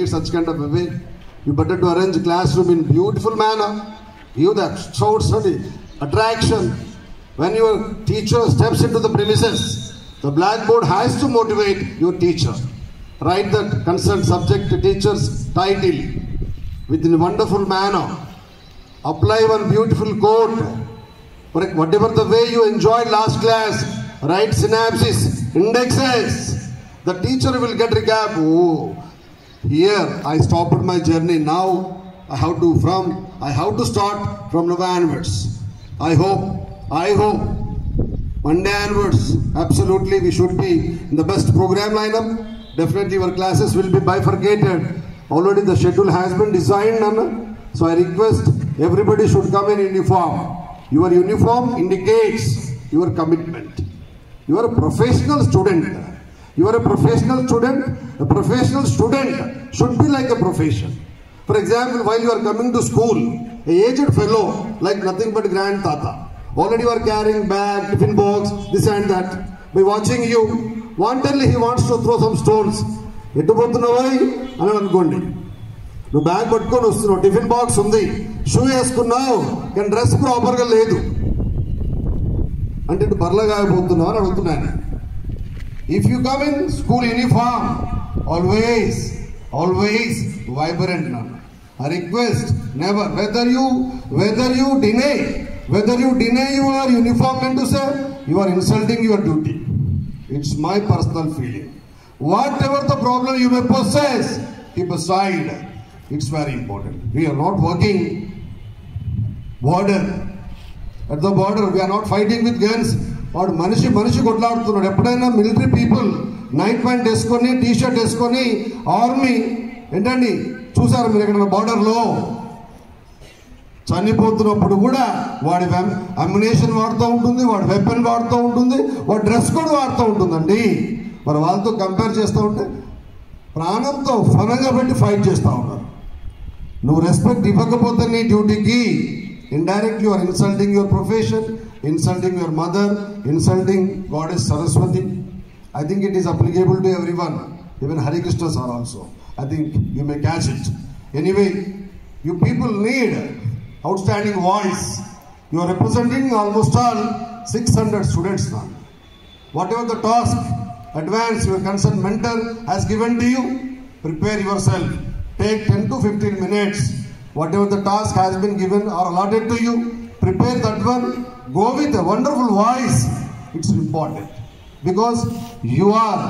Such kind of a way. You better to arrange a classroom in beautiful manner. Give that source of attraction. When your teacher steps into the premises, the blackboard has to motivate your teacher. Write that concerned subject teacher's title within a wonderful manner. Apply one beautiful quote. Whatever the way you enjoyed last class, write synapses, indexes. The teacher will get recap. Oh, here I stopped my journey. Now I have to start from now onwards. I hope Monday onwards, absolutely we should be in the best program lineup. Definitely our classes will be bifurcated. Already the schedule has been designed, so I request everybody should come in uniform. Your uniform indicates your commitment. You are a professional student. You are a professional student. A professional student should be like a profession. For example, while you are coming to school, a aged fellow like nothing but grand tata. Already you are carrying bag, tiffin box, this and that. By watching you, wantonly he wants to throw some stones. ఎటు పోతున్నావై అని అనుకోండి. నువ్వు bag పట్టుకొని వస్తున్నావు, tiffin box ఉంది, shoe వేసుకున్నావు, కానీ dress ప్రాపర్గా లేదు అంటే ఇటు బర్లగాయపోతున్నావు అని అడుగుతున్నాను. If you come in school uniform, always vibrant. I request never, whether you deny your uniform and to say you are insulting your duty. It's my personal feeling. Whatever the problem you may possess, keep aside. It's very important. We are not working border. At the border, we are not fighting with guns. వాడు మనిషి కొట్లాడుతున్నాడు. ఎప్పుడైనా military people night pant వేసుకొని T shirt వేసుకొని army ఏంటండి చూసారు మీరు ఎక్కడ బార్డర్లో చనిపోతున్నప్పుడు కూడా వాడి అమ్యునేషన్ వాడుతూ ఉంటుంది, వాడి వెపన్ వాడుతూ ఉంటుంది, వాడి డ్రెస్ కూడా వాడుతూ ఉంటుందండి. మరి వాళ్ళతో కంపేర్ చేస్తూ ఉంటే ప్రాణంతో ఫనంగా పెట్టి ఫైట్ చేస్తూ ఉన్నారు. నువ్వు రెస్పెక్ట్ ఇవ్వకపోతే నీ డ్యూటీకి indirectly you are insulting your profession, insulting your mother, insulting Goddess Saraswati. I think it is applicable to everyone. Even Hare Krishnas are also. I think you may catch it. Anyway, you people need outstanding voice. You are representing almost all 600 students now. Whatever the task, advance your concerned mentor has given to you, prepare yourself. Take 10 to 15 minutes. Whatever the task has been given or allotted to you, prepare that one. Go with a wonderful voice. It's important because you are